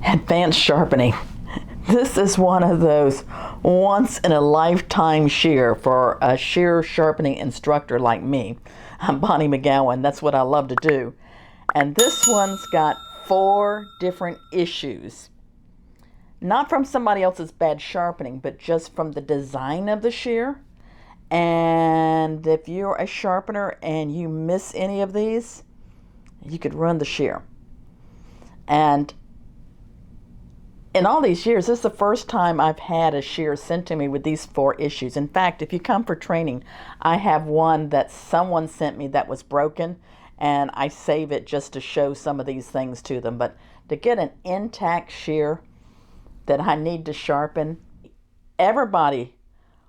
Advanced sharpening. This is one of those once in a lifetime shear for a shear sharpening instructor like me. I'm Bonnie McGowan. That's what I love to do. And this one's got 4 different issues. Not from somebody else's bad sharpening, but just from the design of the shear. And if you're a sharpener and you miss any of these, you could run the shear. And in all these years, this is the first time I've had a shear sent to me with these 4 issues. In fact, if you come for training, I have one that someone sent me that was broken, and I save it just to show some of these things to them. But to get an intact shear that I need to sharpen, everybody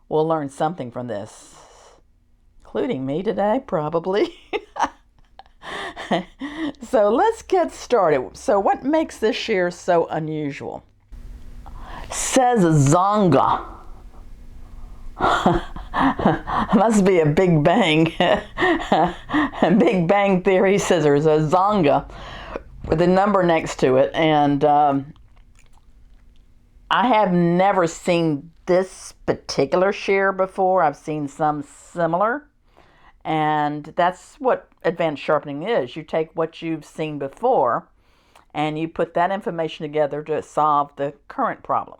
will learn something from this, including me today, probably. So let's get started. So what makes this shear so unusual? Says Zonga. Must be a Big Bang. Big Bang Theory says there's a Zonga with a number next to it. And I have never seen this particular shear before. I've seen some similar. And that's what advanced sharpening is. You take what you've seen before and you put that information together to solve the current problem.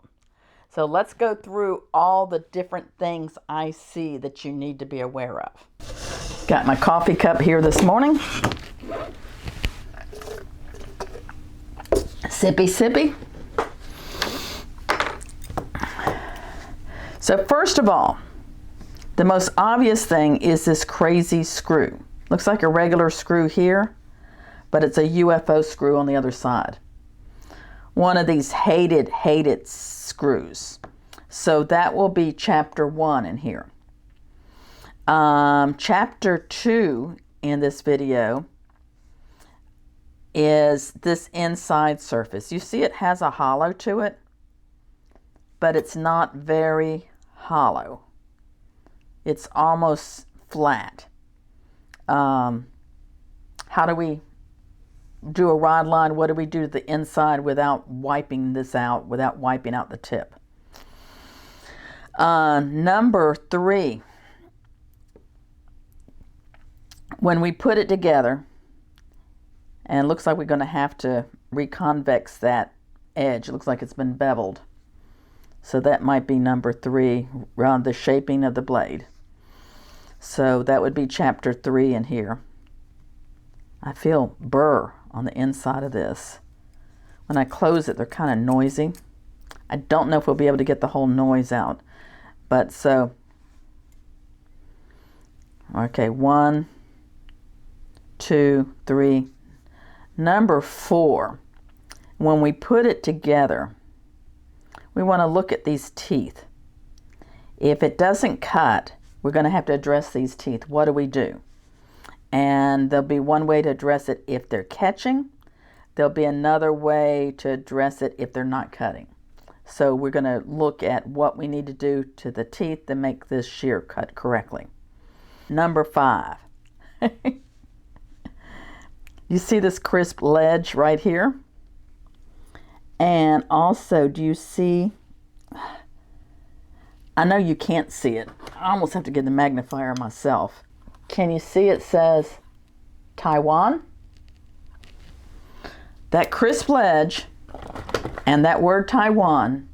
So let's go through all the different things I see that you need to be aware of. Got my coffee cup here this morning. Sippy, sippy. So first of all, the most obvious thing is this crazy screw. Looks like a regular screw here, but it's a UFO screw on the other side. One of these hated screws. So that will be chapter 1 in here. Chapter 2 in this video is this inside surface. You see it has a hollow to it, but it's not very hollow. It's almost flat. How do we do a rod line? What do we do to the inside without wiping this out, without wiping out the tip? Number 3, when we put it together, and it looks like we're going to have to reconvex that edge. It looks like it's been beveled. So that might be number 3, around the shaping of the blade. So that would be chapter 3 in here. I feel burr on the inside of this. When I close it, they're kind of noisy. I don't know if we'll be able to get the whole noise out. But so, okay, 1, 2, 3. Number 4, when we put it together, we want to look at these teeth. If it doesn't cut, we're going to have to address these teeth. What do we do? And there'll be one way to address it if they're catching. There'll be another way to address it if they're not cutting. So we're going to look at what we need to do to the teeth to make this shear cut correctly. Number 5. You see this crisp ledge right here? And also, do you see, I know you can't see it. I almost have to get the magnifier myself. Can you see it says Taiwan? That crisp ledge and that word Taiwan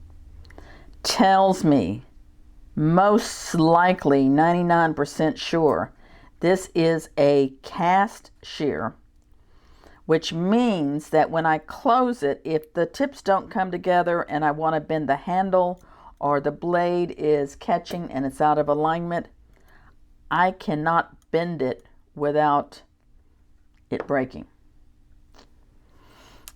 tells me, most likely 99% sure, this is a cast shear, which means that when I close it, if the tips don't come together and I want to bend the handle or the blade is catching and it's out of alignment, I cannot bend it without it breaking.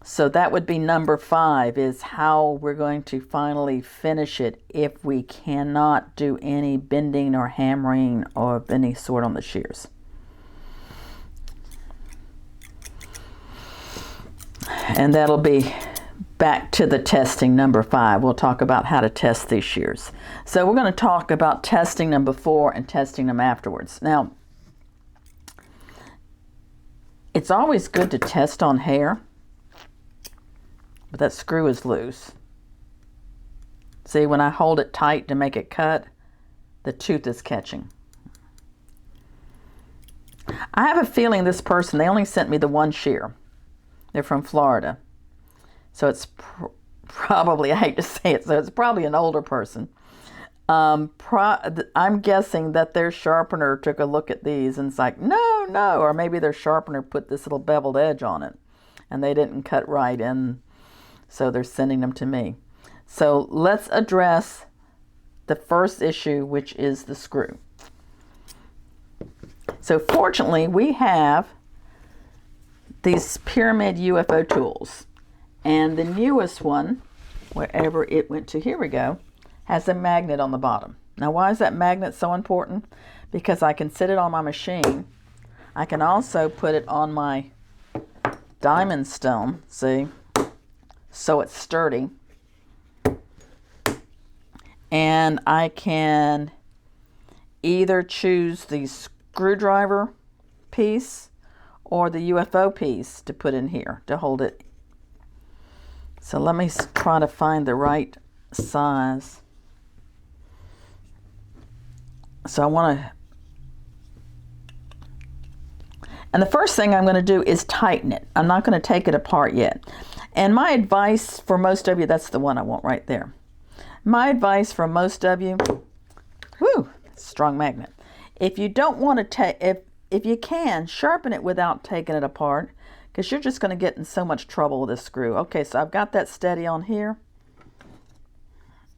So that would be number 5, is how we're going to finally finish it if we cannot do any bending or hammering of any sort on the shears. And that'll be back to the testing, number 5. We'll talk about how to test these shears. So we're going to talk about testing them before and testing them afterwards. Now, it's always good to test on hair, but that screw is loose. See, when I hold it tight to make it cut, the tooth is catching. I have a feeling this person, they only sent me the one shear. They're from Florida. So it's probably, I hate to say it, so it's probably an older person. I'm guessing that their sharpener took a look at these and it's like, no, no. Or maybe their sharpener put this little beveled edge on it and they didn't cut right, and so they're sending them to me. So let's address the first issue, which is the screw. So fortunately, we have these Pyramid UFO tools. And the newest one, wherever it went to, here we go, has a magnet on the bottom. Now, why is that magnet so important? Because I can sit it on my machine. I can also put it on my diamond stone, see, so it's sturdy. And I can either choose the screwdriver piece or the UFO piece to put in here to hold it. So let me try to find the right size. So I want to, and the first thing I'm going to do is tighten it. I'm not going to take it apart yet. And my advice for most of you, that's the one I want right there. My advice for most of you, strong magnet. If you don't want to take, if you can, sharpen it without taking it apart, because you're just going to get in so much trouble with this screw. Okay, so I've got that steady on here.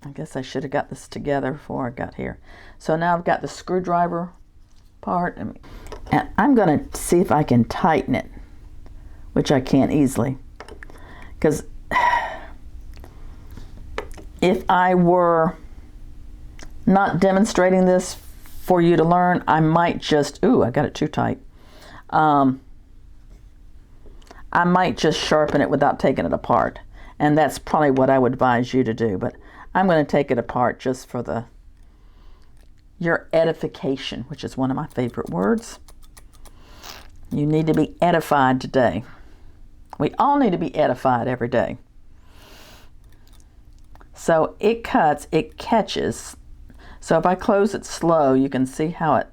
I guess I should have got this together before I got here. So now I've got the screwdriver part, and I'm going to see if I can tighten it, which I can't easily. Because if I were not demonstrating this for you to learn, I might just, I got it too tight. I might just sharpen it without taking it apart. And that's probably what I would advise you to do. But I'm going to take it apart just for your edification, which is one of my favorite words. You need to be edified today. We all need to be edified every day. So it cuts, it catches. So if I close it slow, you can see how I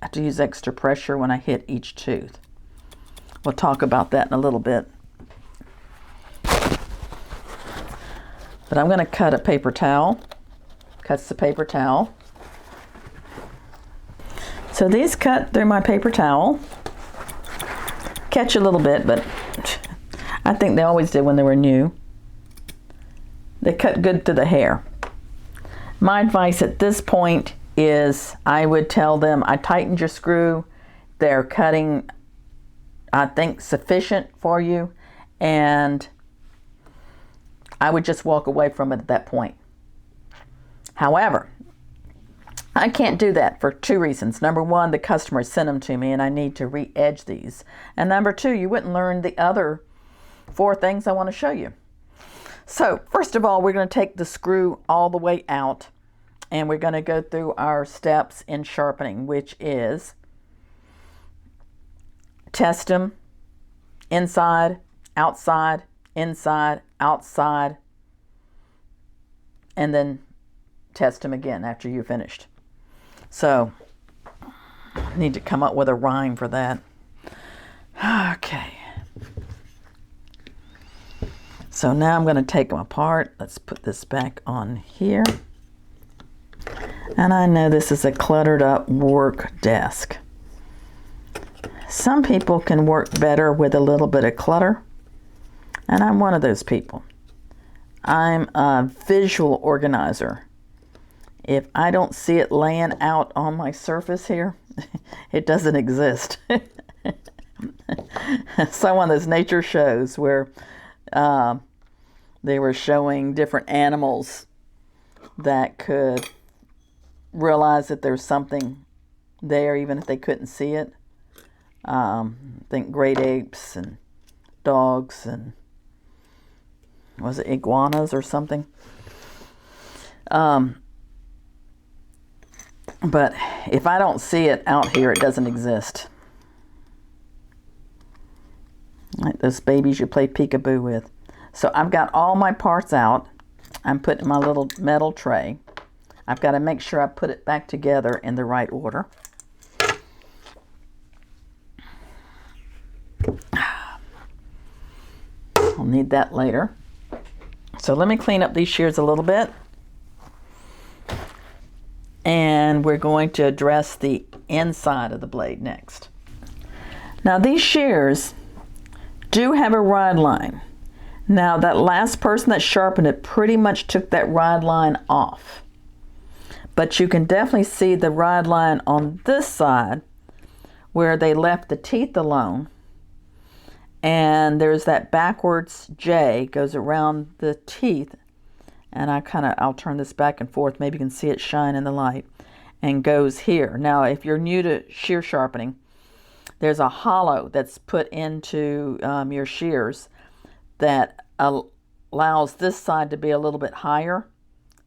have to use extra pressure when I hit each tooth. We'll talk about that in a little bit. But I'm going to cut a paper towel. Cuts the paper towel. So these cut through my paper towel. Catch a little bit, but I think they always did when they were new. They cut good through the hair. My advice at this point is I would tell them, I tightened your screw. They're cutting, I think, sufficient for you. And I would just walk away from it at that point. However, I can't do that for two reasons. Number one, the customer sent them to me and I need to re-edge these. And number two, you wouldn't learn the other 4 things I want to show you. So first of all, we're going to take the screw all the way out and we're going to go through our steps in sharpening, which is test them inside, outside, inside, outside, and then test them again after you're finished. So I need to come up with a rhyme for that. Okay. So now I'm going to take them apart. Let's put this back on here. And I know this is a cluttered up work desk. Some people can work better with a little bit of clutter. And I'm one of those people. I'm a visual organizer. If I don't see it laying out on my surface here, it doesn't exist. Some of those nature shows where they were showing different animals that could realize that there's something there even if they couldn't see it. I think great apes and dogs and was it iguanas or something? But if I don't see it out here, it doesn't exist. Like those babies you play peekaboo with. So I've got all my parts out. I'm putting my little metal tray. I've got to make sure I put it back together in the right order. I'll need that later. So let me clean up these shears a little bit. And we're going to address the inside of the blade next. Now these shears do have a ride line. Now that last person that sharpened it pretty much took that ride line off. But you can definitely see the ride line on this side where they left the teeth alone. And there's that backwards J goes around the teeth. And I'll turn this back and forth. Maybe you can see it shine in the light. And goes here. Now if you're new to shear sharpening, there's a hollow that's put into your shears that allows this side to be a little bit higher,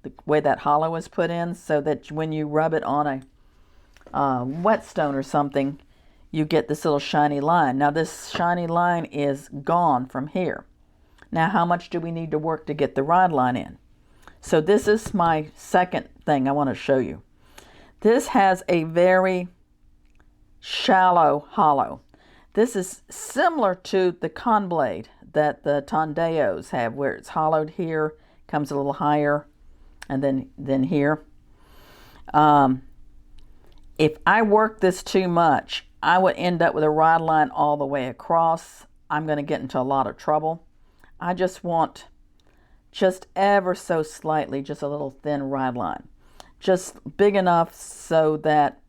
the way that hollow is put in, so that when you rub it on a whetstone or something, you get this little shiny line. Now this shiny line is gone from here. Now how much do we need to work to get the ride line in? So this is my second thing I want to show you. This has a very shallow hollow. This is similar to the con blade that the Tondeos have, where it's hollowed here, comes a little higher, and then here. If I work this too much, I would end up with a ride line all the way across. I'm going to get into a lot of trouble. I just want just ever so slightly, just a little thin ride line. Just big enough so that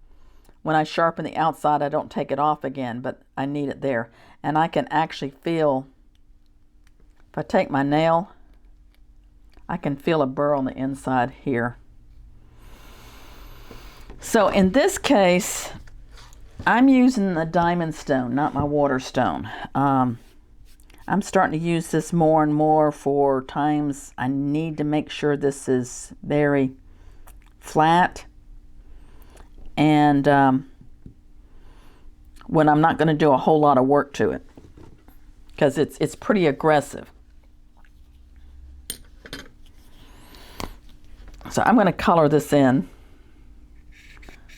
when I sharpen the outside, I don't take it off again, but I need it there. And I can actually feel, if I take my nail, I can feel a burr on the inside here. So in this case, I'm using the diamond stone, not my water stone. I'm starting to use this more and more for times I need to make sure this is very flat, and when I'm not going to do a whole lot of work to it, because it's pretty aggressive. So I'm going to color this in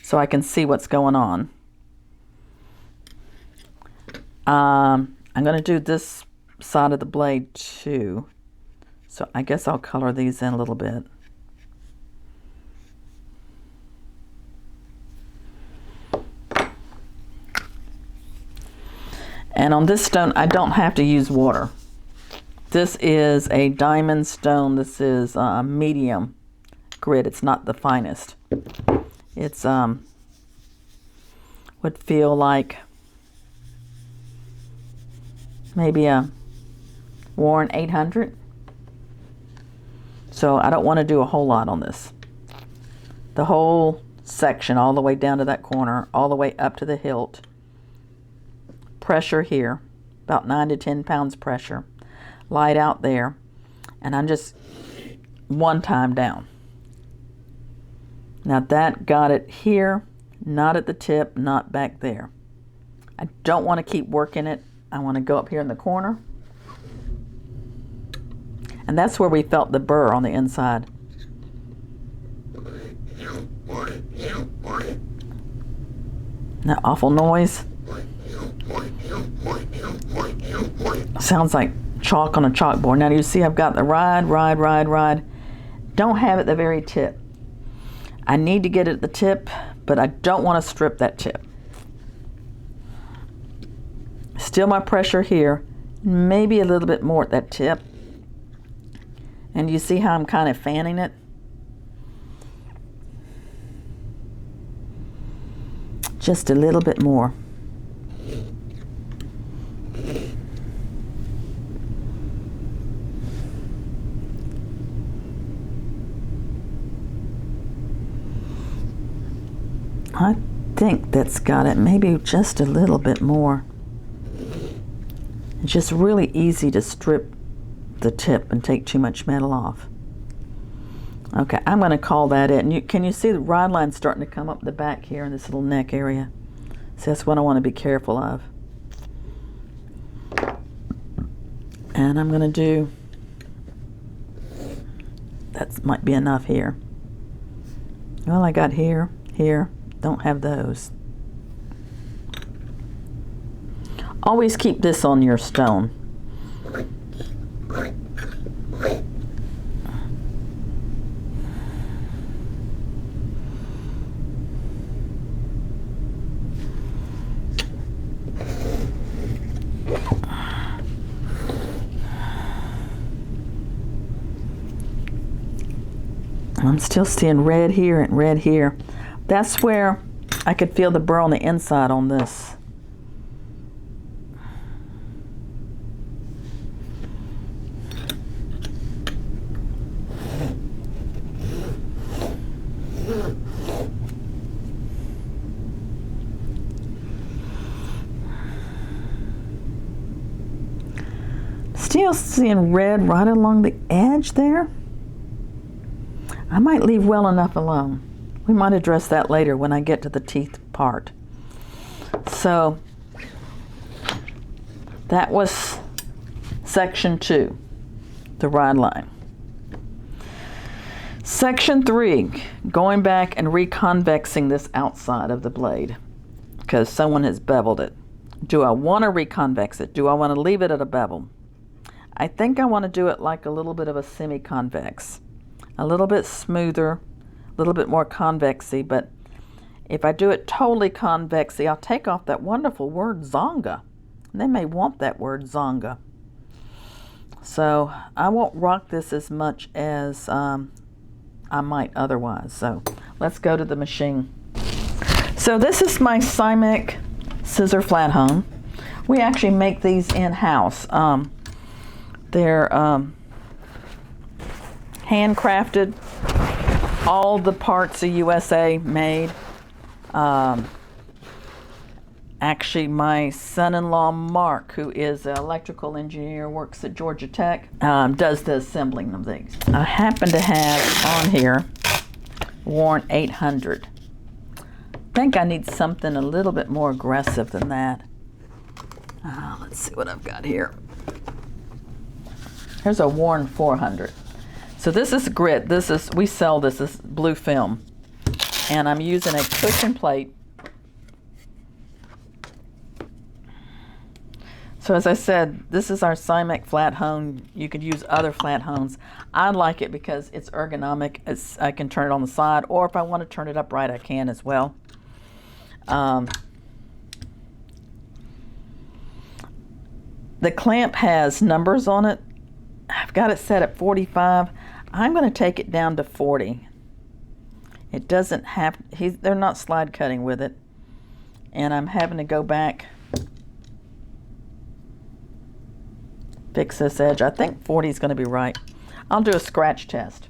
so I can see what's going on. I'm going to do this side of the blade too, so I guess I'll color these in a little bit. And on this stone, I don't have to use water. This is a diamond stone. This is a medium grit. It's not the finest. It's would feel like maybe a Warren 800. So I don't want to do a whole lot on this. The whole section, all the way down to that corner, all the way up to the hilt. Pressure here, about 9 to 10 pounds pressure. Light out there, and I'm just one time down. Now that got it here, not at the tip, not back there. I don't want to keep working it. I want to go up here in the corner. And that's where we felt the burr on the inside. That awful noise. Sounds like chalk on a chalkboard. Now you see I've got the ride. Don't have it at the very tip. I need to get it at the tip, but I don't want to strip that tip. Still my pressure here, maybe a little bit more at that tip. And you see how I'm kind of fanning it? Just a little bit more. I think that's got it, maybe just a little bit more. It's just really easy to strip the tip and take too much metal off. Okay, I'm going to call that it. And can you see the ride line starting to come up the back here in this little neck area? So that's what I want to be careful of. And I'm going to do That might be enough here. Well, I got here, here, don't have those. Always keep this on your stone. I'm still seeing red here and red here. That's where I could feel the burr on the inside on this. Still seeing red right along the edge there. I might leave well enough alone. We might address that later when I get to the teeth part. So that was section 2, the Rideline. Section 3, going back and reconvexing this outside of the blade because someone has beveled it. Do I want to reconvex it? Do I want to leave it at a bevel? I think I want to do it like a little bit of a semi-convex. A little bit smoother, a little bit more convexy, but if I do it totally convexy, I'll take off that wonderful word Zonga. They may want that word Zonga. So I won't rock this as much as I might otherwise. So let's go to the machine. So this is my Cymic scissor flat hone. We actually make these in-house. They're handcrafted. All the parts the USA made. Actually, my son-in-law Mark, who is an electrical engineer, works at Georgia Tech, does the assembling of these. I happen to have on here Warren 800. I think I need something a little bit more aggressive than that. Let's see what I've got here. Here's a Warren 400. So this is grit. We sell this as blue film. And I'm using a cushion plate. So as I said, this is our Cymic flat hone. You could use other flat hones. I like it because it's ergonomic. I can turn it on the side, or if I want to turn it upright, I can as well. The clamp has numbers on it. I've got it set at 45. I'm going to take it down to 40. It doesn't have, they're not slide cutting with it. And I'm having to go back, fix this edge. I think 40 is going to be right. I'll do a scratch test.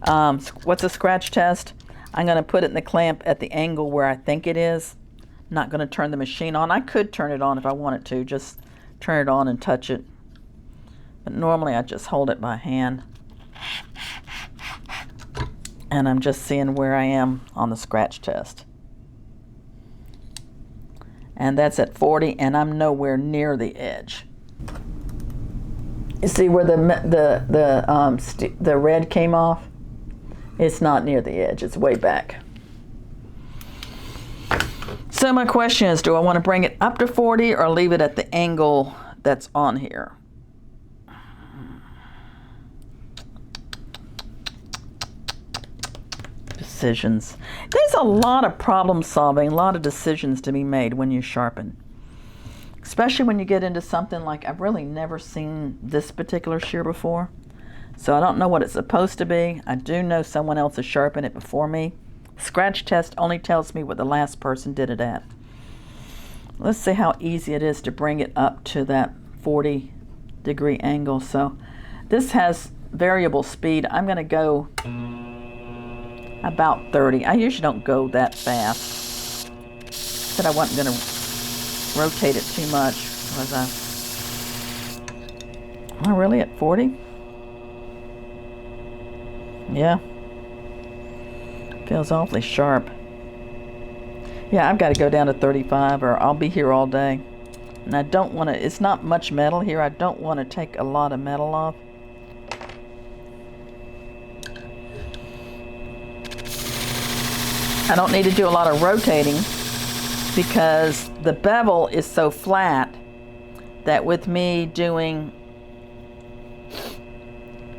What's a scratch test? I'm going to put it in the clamp at the angle where I think it is. I'm not going to turn the machine on. I could turn it on if I wanted to, just turn it on and touch it. But normally I just hold it by hand. And I'm just seeing where I am on the scratch test. And that's at 40, and I'm nowhere near the edge. You see where the red came off? It's not near the edge, it's way back. So my question is, do I want to bring it up to 40 or leave it at the angle that's on here? Decisions. There's a lot of problem solving, a lot of decisions to be made when you sharpen. Especially when you get into something like, I've really never seen this particular shear before. So I don't know what it's supposed to be. I do know someone else has sharpened it before me. Scratch test only tells me what the last person did it at. Let's see how easy it is to bring it up to that 40-degree angle. So this has variable speed. I'm going to go about 30. I usually don't go that fast. Said I wasn't going to rotate it too much. Was I? Am I really at 40? Yeah. Feels awfully sharp. Yeah, I've got to go down to 35 or I'll be here all day. And I don't want to, it's not much metal here. I don't want to take a lot of metal off. I don't need to do a lot of rotating because the bevel is so flat that with me doing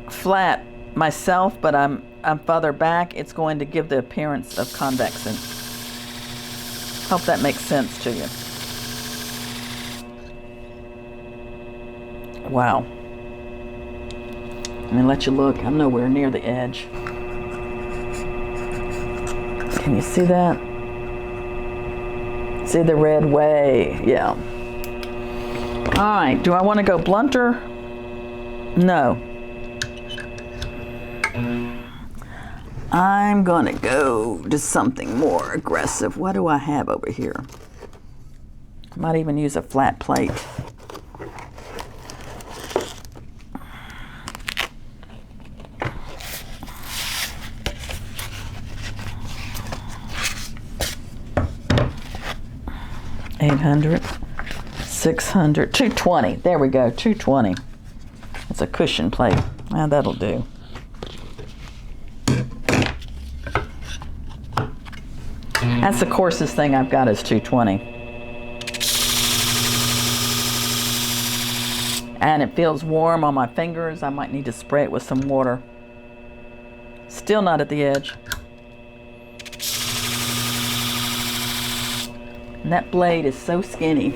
flat myself, but I'm further back, it's going to give the appearance of convexing. Hope that makes sense to you. Wow. Let me let you look. I'm nowhere near the edge. Can you see that? See the red way? Yeah. All right, do I want to go blunter? No. I'm gonna go to something more aggressive. What do I have over here? I might even use a flat plate. $800, $600, $220. There we go, $220. It's a cushion plate. Ah, that'll do. That's the coarsest thing I've got is $220. And it feels warm on my fingers. I might need to spray it with some water. Still not at the edge. And that blade is so skinny.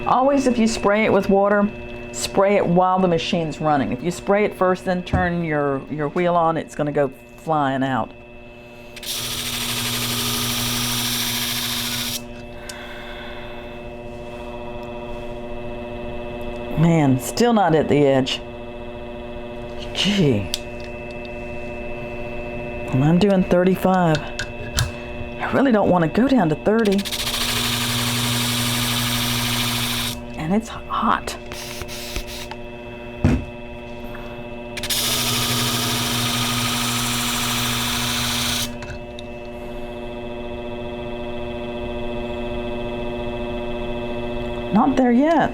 Always, if you spray it with water, spray it while the machine's running. If you spray it first, then turn your wheel on, it's going to go flying out. Man, still not at the edge. Gee. And I'm doing 35. I really don't want to go down to 30. And it's hot. Not there yet.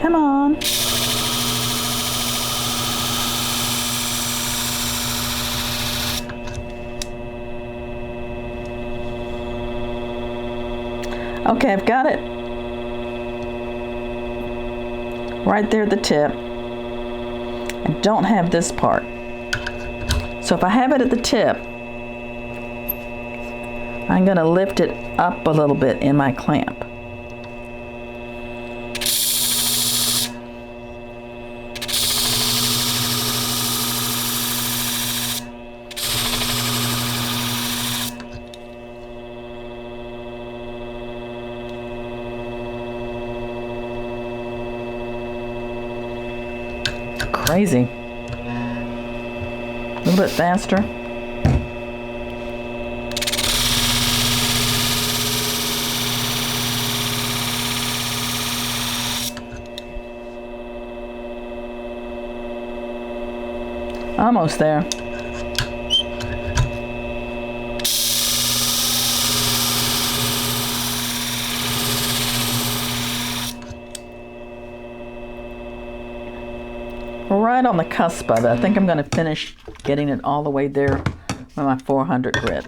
Come on. Okay, I've got it right there at the tip. I don't have this part. So if I have it at the tip, I'm going to lift it up a little bit in my clamp. Crazy. A little bit faster. Almost there. Right on the cusp of it. I think I'm going to finish getting it all the way there with my 400 grit.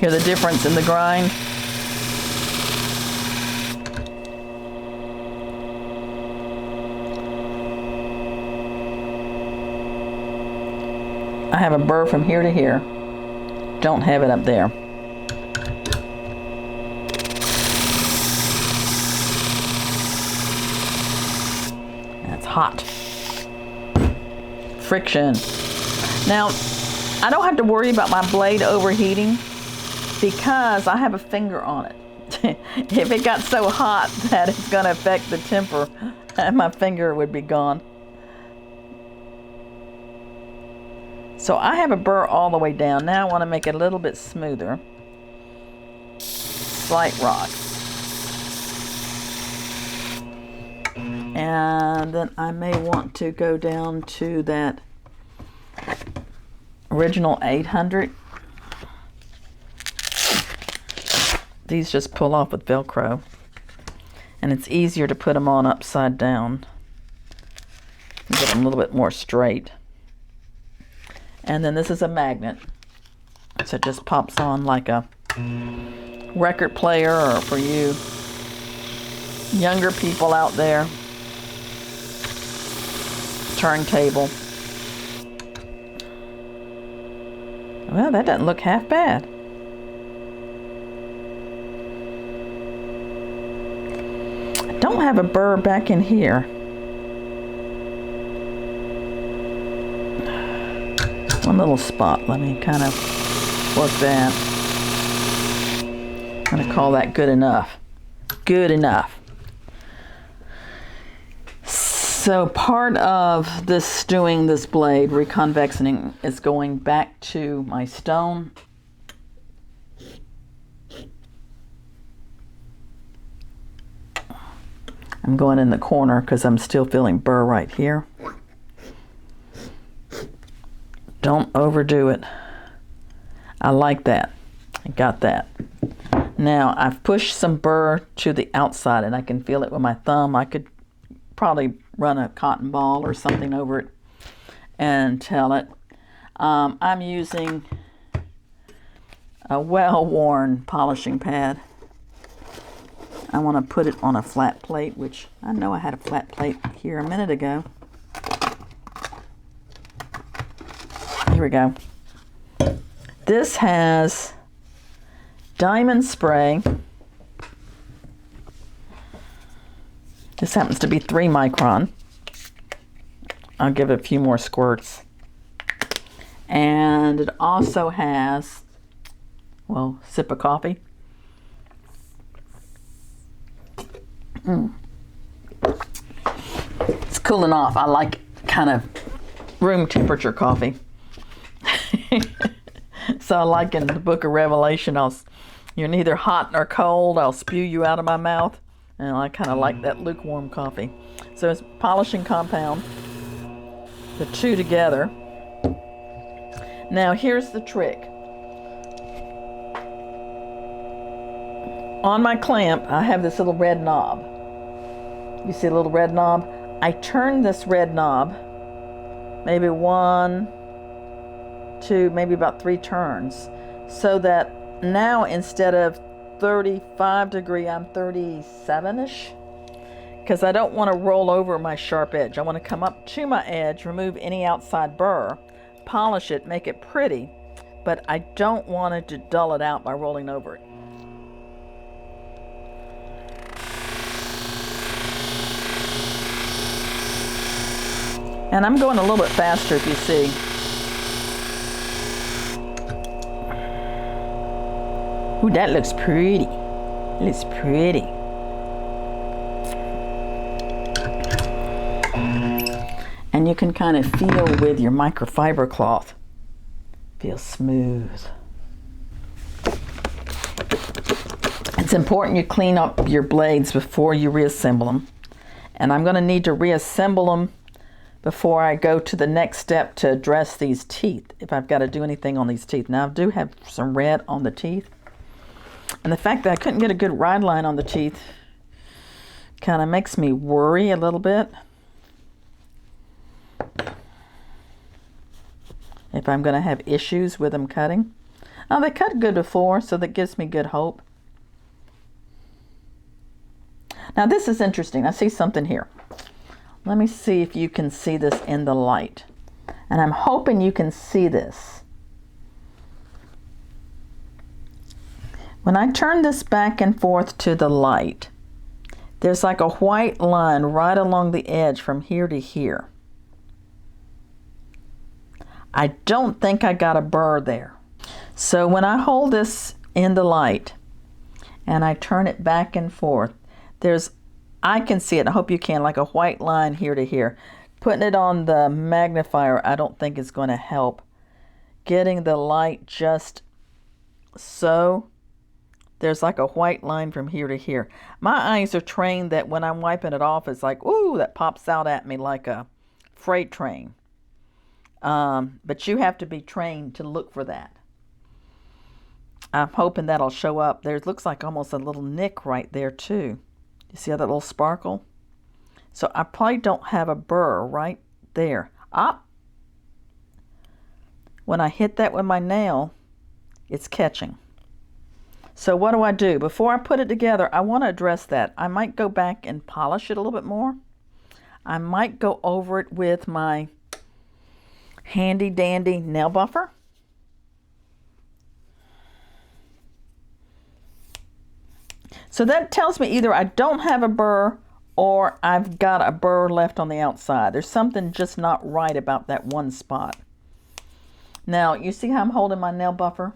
Hear the difference in the grind? I have a burr from here to here. Don't have it up there. Hot. Friction. Now, I don't have to worry about my blade overheating because I have a finger on it. If it got so hot that it's going to affect the temper, my finger would be gone. So I have a burr all the way down. Now I want to make it a little bit smoother. Slight rock. And then I may want to go down to that original 800. these just pull off with Velcro. And it's easier to put them on upside down. Get them a little bit more straight. And then this is a magnet. So it just pops on like a record player, or for you younger people out there, turntable. Well, that doesn't look half bad. I don't have a burr back in here. One little spot. Let me kind of work that. I'm going to call that good enough. Good enough. So part of this doing this blade, reconvexing, is going back to my stone. I'm going in the corner because I'm still feeling burr right here. Don't overdo it. I like that. I got that. Now I've pushed some burr to the outside and I can feel it with my thumb. I could probably run a cotton ball or something over it and tell it. I'm using a well-worn polishing pad. I want to put it on a flat plate, which I know I had a flat plate here a minute ago. Here we go. This has diamond spray. This happens to be 3 micron. I'll give it a few more squirts. And it also has, well, sip of coffee. It's cooling off. I like kind of room temperature coffee. So like in the book of Revelation, you're neither hot nor cold. I'll spew you out of my mouth. And I kind of like that lukewarm coffee. So it's polishing compound, the two together. Now here's the trick. On my clamp, I have this little red knob. You see a little red knob? I turn this red knob maybe 1, 2, maybe about 3 turns, so that now instead of 35 degree, I'm 37-ish, because I don't want to roll over my sharp edge. I want to come up to my edge, remove any outside burr, polish it, make it pretty, but I don't want it to dull it out by rolling over it. And I'm going a little bit faster, if you see. Ooh, that looks pretty. It looks pretty. And you can kind of feel with your microfiber cloth. Feels smooth. It's important you clean up your blades before you reassemble them. And I'm going to need to reassemble them before I go to the next step to address these teeth, if I've got to do anything on these teeth. Now I do have some red on the teeth. And the fact that I couldn't get a good Rideline on the teeth kind of makes me worry a little bit. If I'm going to have issues with them cutting. Oh, they cut good before, so that gives me good hope. Now this is interesting. I see something here. Let me see if you can see this in the light. And I'm hoping you can see this. When I turn this back and forth to the light, there's like a white line right along the edge from here to here. I don't think I got a burr there. So when I hold this in the light and I turn it back and forth, I can see it, I hope you can, like a white line here to here. Putting it on the magnifier, I don't think is going to help. Getting the light just so, there's like a white line from here to here. My eyes are trained that when I'm wiping it off, it's like, ooh, that pops out at me like a freight train. But you have to be trained to look for that. I'm hoping that'll show up. There looks like almost a little nick right there too. You see how that little sparkle? So I probably don't have a burr right there. When I hit that with my nail, it's catching. So what do I do? Before I put it together, I want to address that. I might go back and polish it a little bit more. I might go over it with my handy dandy nail buffer. So that tells me either I don't have a burr or I've got a burr left on the outside. There's something just not right about that one spot. Now, you see how I'm holding my nail buffer?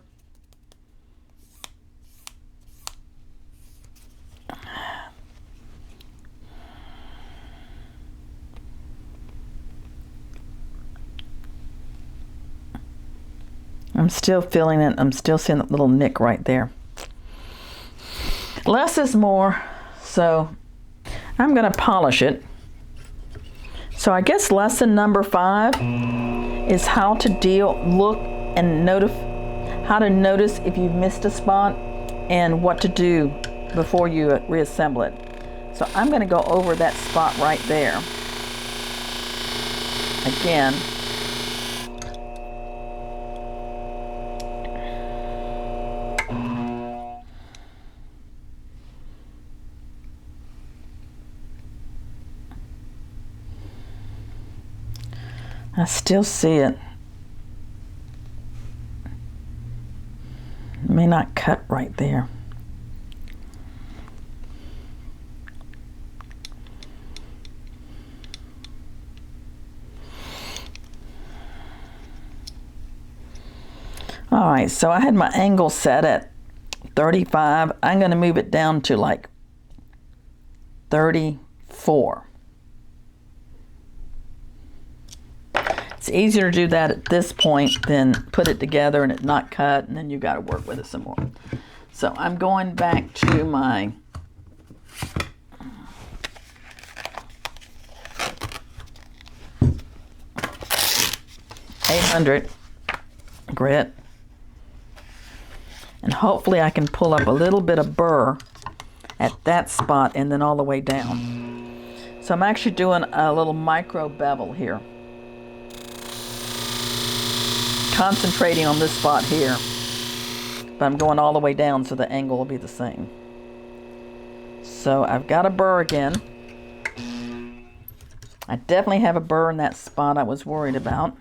I'm still feeling it. I'm still seeing that little nick right there. Less is more, so I'm going to polish it. So I guess lesson number 5 is how to look and how to notice if you've missed a spot and what to do before you reassemble it. So I'm going to go over that spot right there. Again. I still see it. It may not cut right there. All right, so I had my angle set at 35. I'm going to move it down to like 34. It's easier to do that at this point than put it together and it not cut, and then you got to work with it some more. So I'm going back to my .800 grit, and hopefully I can pull up a little bit of burr at that spot and then all the way down. So I'm actually doing a little micro bevel here, concentrating on this spot here, but I'm going all the way down so the angle will be the same. So I've got a burr again. I definitely have a burr in that spot I was worried about.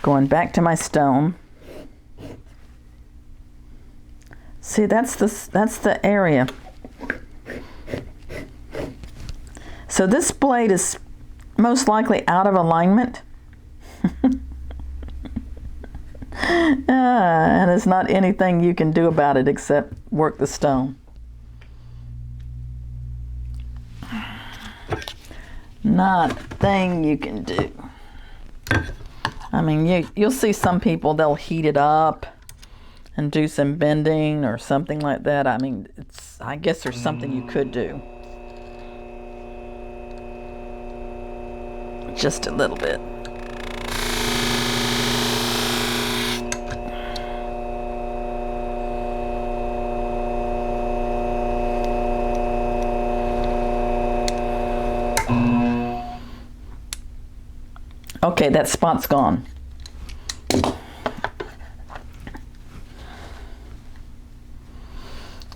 Going back to my stone. See, that's the area. So this blade is most likely out of alignment. And there's not anything you can do about it except work the stone. Not a thing you can do. I mean, you'll see some people, they'll heat it up and do some bending or something like that. I mean, I guess there's something you could do. Just a little bit. Okay, that spot's gone.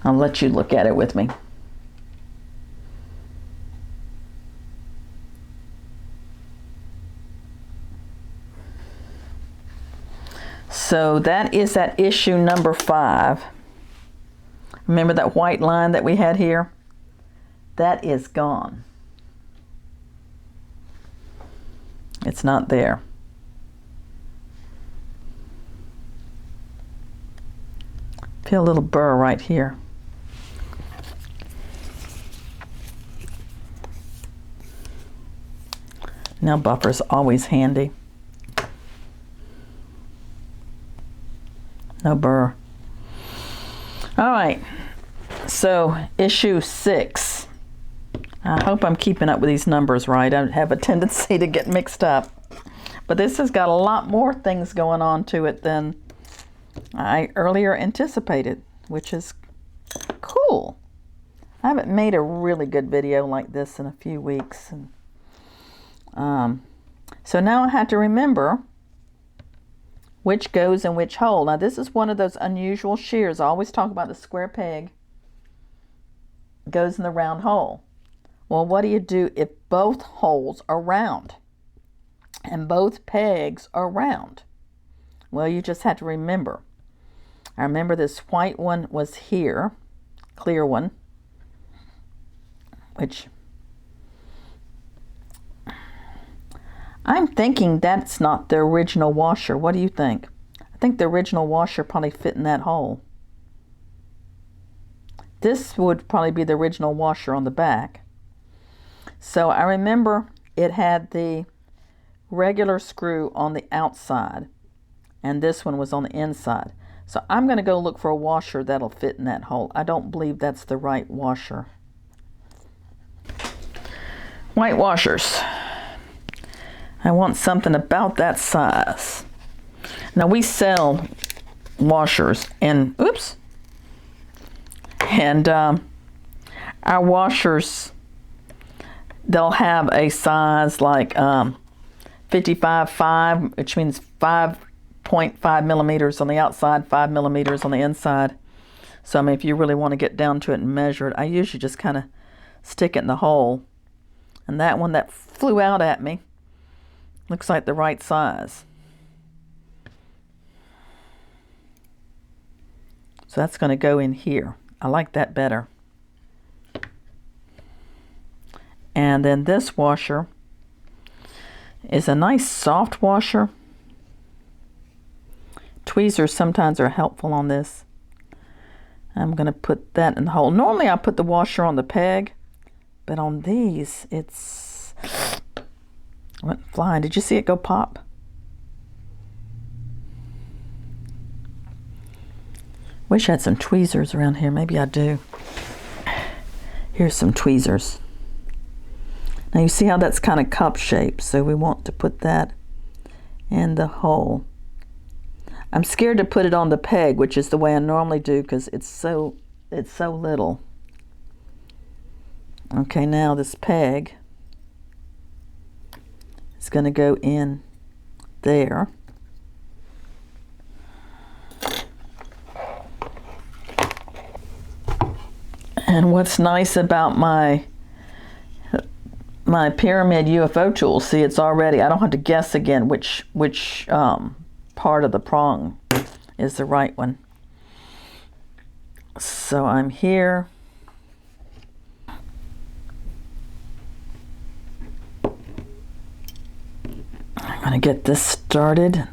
I'll let you look at it with me. So that is that issue number 5. Remember that white line that we had here? That is gone. It's not there. Feel a little burr right here. Nail buffer is always handy. No burr. All right, so issue 6. I hope I'm keeping up with these numbers right. I have a tendency to get mixed up. But this has got a lot more things going on to it than I earlier anticipated, which is cool. I haven't made a really good video like this in a few weeks. And, so now I have to remember which goes in which hole. Now this is one of those unusual shears. I always talk about the square peg goes in the round hole. Well, what do you do if both holes are round and both pegs are round? Well, you just have to remember. I remember this white one was here, clear one, which I'm thinking that's not the original washer. What do you think? I think the original washer probably fit in that hole. This would probably be the original washer on the back. So I remember it had the regular screw on the outside and this one was on the inside. So I'm going to go look for a washer that'll fit in that hole. I don't believe that's the right washer. White washers. I want something about that size. Now we sell washers and oops. And our washers, they'll have a size like 55.5, which means 5.5 millimeters on the outside, 5 millimeters on the inside. So I mean, if you really want to get down to it and measure it, I usually just kind of stick it in the hole. And that one that flew out at me looks like the right size. So that's going to go in here. I like that better. And then this washer is a nice soft washer. Tweezers sometimes are helpful on this. I'm going to put that in the hole. Normally I put the washer on the peg, but on these it's went flying. Did you see it go pop? Wish I had some tweezers around here. Maybe I do. Here's some tweezers. Now you see how that's kind of cup shaped, so we want to put that in the hole. I'm scared to put it on the peg, which is the way I normally do because it's so little. Okay, now this peg is going to go in there. And what's nice about my pyramid UFO tool, see, it's already, I don't have to guess again which part of the prong is the right one. So I'm here. I'm going to get this started.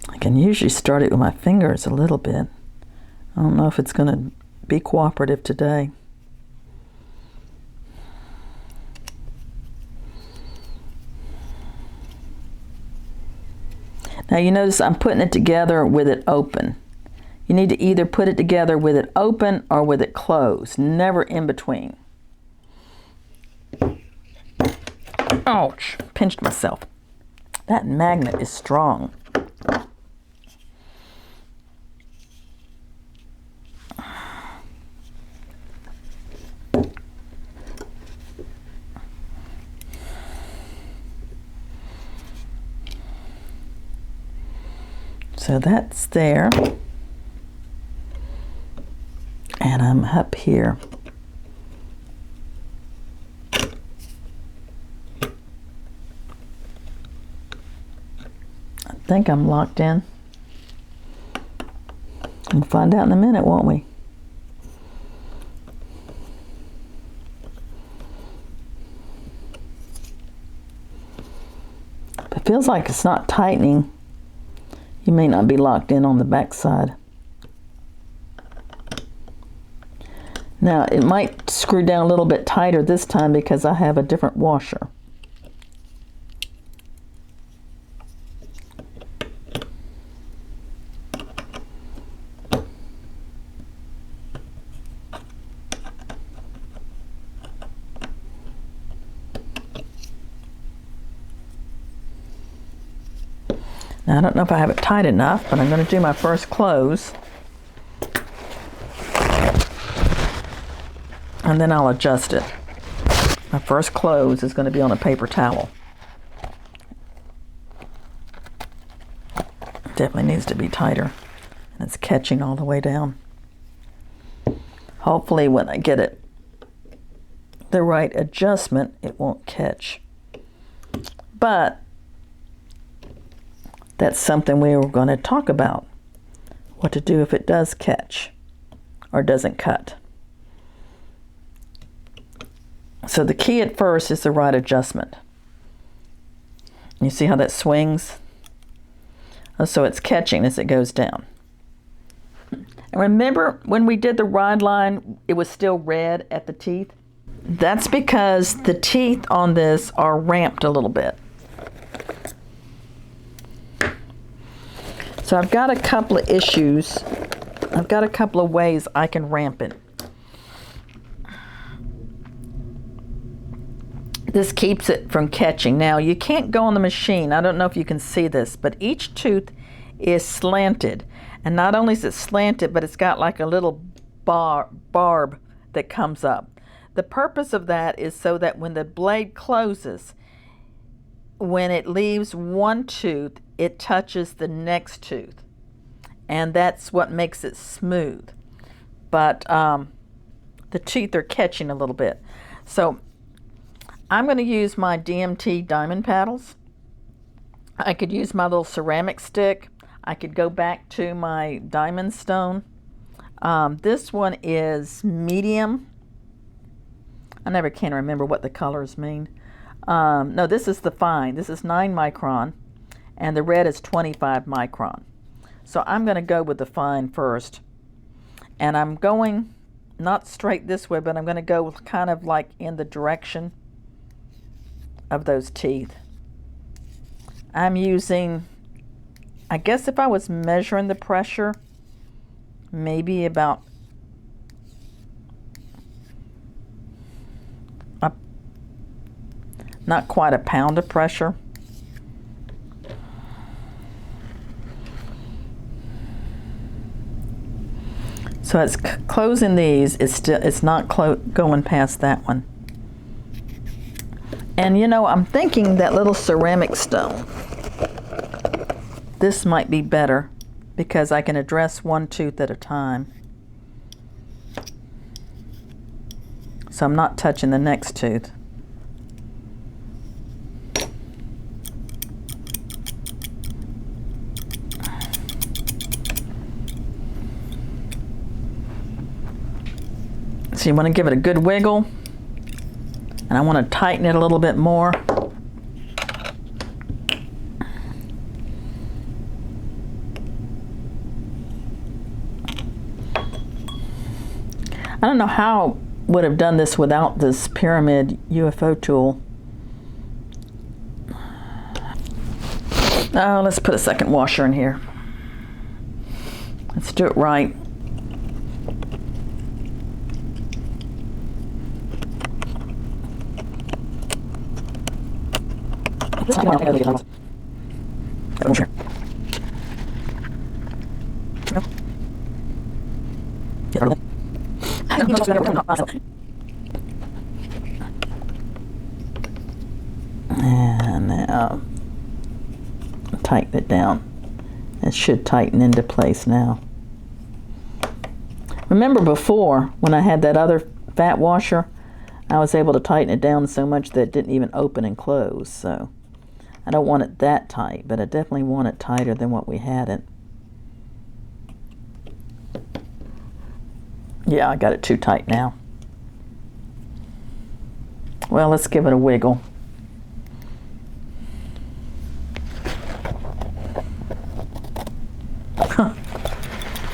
I can usually start it with my fingers a little bit. I don't know if it's going to be cooperative today. Now you notice I'm putting it together with it open. You need to either put it together with it open or with it closed, never in between. Ouch, pinched myself. That magnet is strong. So that's there, and I'm up here. I think I'm locked in. We'll find out in a minute, won't we? If it feels like it's not tightening, you may not be locked in on the back side. Now it might screw down a little bit tighter this time because I have a different washer. Now, I don't know if I have it tight enough, but I'm going to do my first close. And then I'll adjust it. My first close is going to be on a paper towel. Definitely needs to be tighter. And it's catching all the way down. Hopefully when I get it the right adjustment, it won't catch. But that's something we were going to talk about. What to do if it does catch or doesn't cut. So the key at first is the right adjustment. You see how that swings? So it's catching as it goes down. And remember when we did the Rideline, it was still red at the teeth? That's because the teeth on this are ramped a little bit. So I've got a couple of issues. I've got a couple of ways I can ramp it. This keeps it from catching. Now, you can't go on the machine. I don't know if you can see this, but each tooth is slanted. And not only is it slanted, but it's got like a little barb that comes up. The purpose of that is so that when the blade closes, when it leaves one tooth, it touches the next tooth. And that's what makes it smooth. But the teeth are catching a little bit. So I'm going to use my DMT diamond paddles. I could use my little ceramic stick. I could go back to my diamond stone. This one is medium. I never can remember what the colors mean. No, this is the fine. This is 9 micron, and the red is 25 micron. So I'm going to go with the fine first. And I'm going not straight this way, but I'm going to go kind of like in the direction of those teeth. I'm using, I guess if I was measuring the pressure, maybe about not quite a pound of pressure. So it's closing these, it's not going past that one. And you know, I'm thinking that little ceramic stone, this might be better because I can address one tooth at a time. So I'm not touching the next tooth. So you want to give it a good wiggle. And I want to tighten it a little bit more. I don't know how I would have done this without this pyramid UFO tool. Oh, let's put a second washer in here. Let's do it right. And now tighten it down. It should tighten into place now. Remember before when I had that other fat washer, I was able to tighten it down so much that it didn't even open and close. So I don't want it that tight, but I definitely want it tighter than what we had it. Yeah, I got it too tight now. Well, let's give it a wiggle.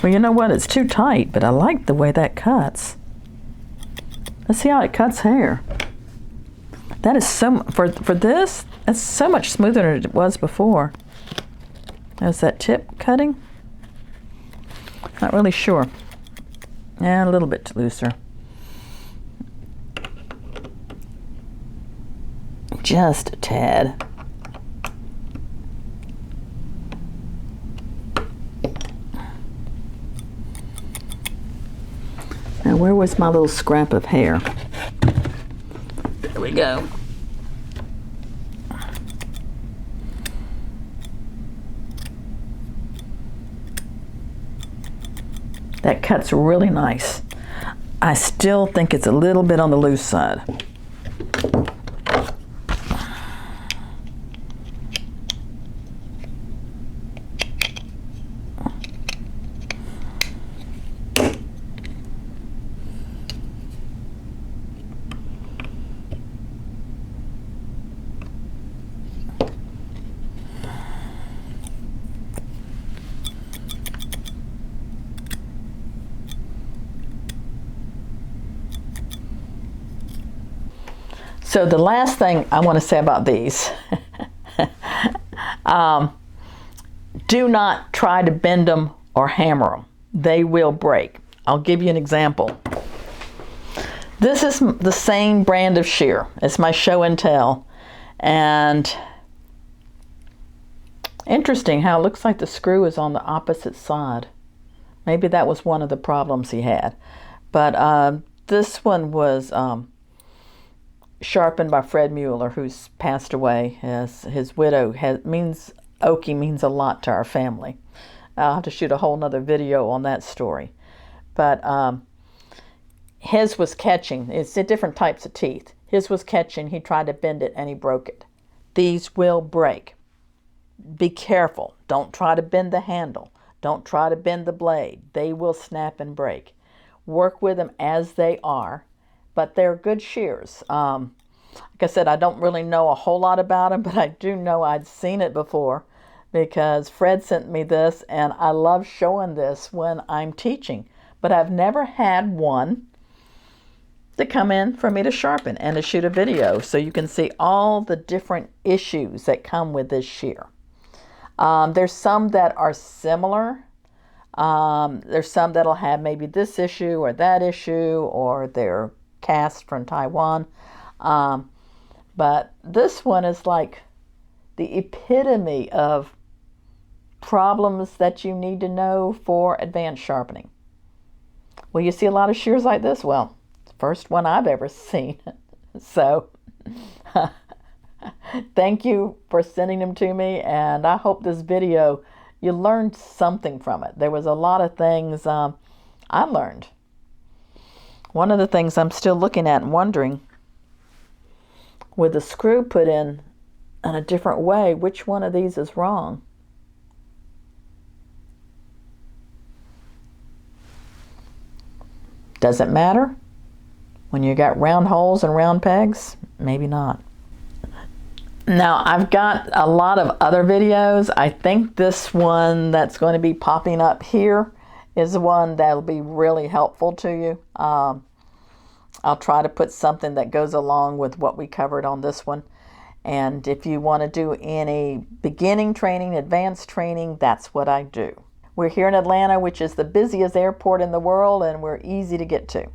Well, you know what? It's too tight, but I like the way that cuts. Let's see how it cuts hair. That is so, for this, that's so much smoother than it was before. Is that tip cutting? Not really sure. Yeah, a little bit looser. Just a tad. was my little scrap of hair. There we go. That cuts really nice. I still think it's a little bit on the loose side. So the last thing I want to say about these, do not try to bend them or hammer them. They will break. I'll give you an example. This is the same brand of shear. It's my show and tell. And interesting how it looks like the screw is on the opposite side. Maybe that was one of the problems he had. But this one was sharpened by Fred Mueller, who's passed away. His widow means a lot to our family. I'll have to shoot a whole nother video on that story. But his was catching. It's different types of teeth. His was catching. He tried to bend it and he broke it. These will break. Be careful. Don't try to bend the handle. Don't try to bend the blade. They will snap and break. Work with them as they are. But they're good shears. Like I said, I don't really know a whole lot about them, but I do know I'd seen it before because Fred sent me this, and I love showing this when I'm teaching. But I've never had one to come in for me to sharpen and to shoot a video so you can see all the different issues that come with this shear. There's some that are similar. There's some that'll have maybe this issue or that issue, or they're cast from Taiwan. But this one is like the epitome of problems that you need to know for advanced sharpening. Will you see a lot of shears like this? Well, it's the first one I've ever seen. So thank you for sending them to me, and I hope this video, you learned something from it. There was a lot of things I learned. One of the things I'm still looking at and wondering, with the screw put in a different way, which one of these is wrong? Does it matter? When you got round holes and round pegs? Maybe not. Now, I've got a lot of other videos. I think this one that's going to be popping up here is the one that'll be really helpful to you. I'll try to put something that goes along with what we covered on this one. And if you want to do any beginning training, advanced training, that's what I do. We're here in Atlanta, which is the busiest airport in the world, and we're easy to get to.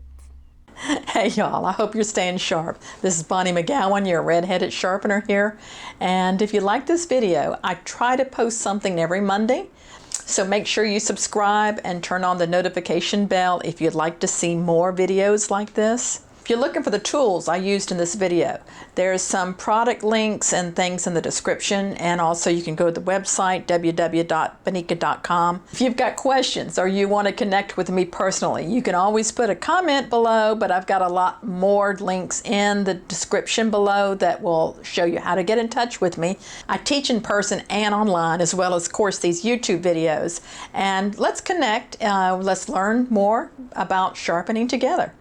Hey y'all, I hope you're staying sharp. This is Bonnie McGowan, your red-headed sharpener here. And if you like this video, I try to post something every Monday. So make sure you subscribe and turn on the notification bell if you'd like to see more videos like this. If you're looking for the tools I used in this video, there's some product links and things in the description, and also you can go to the website www.bonika.com. If you've got questions or you want to connect with me personally, you can always put a comment below, but I've got a lot more links in the description below that will show you how to get in touch with me. I teach in person and online, as well as, of course, these YouTube videos. And let's connect, let's learn more about sharpening together.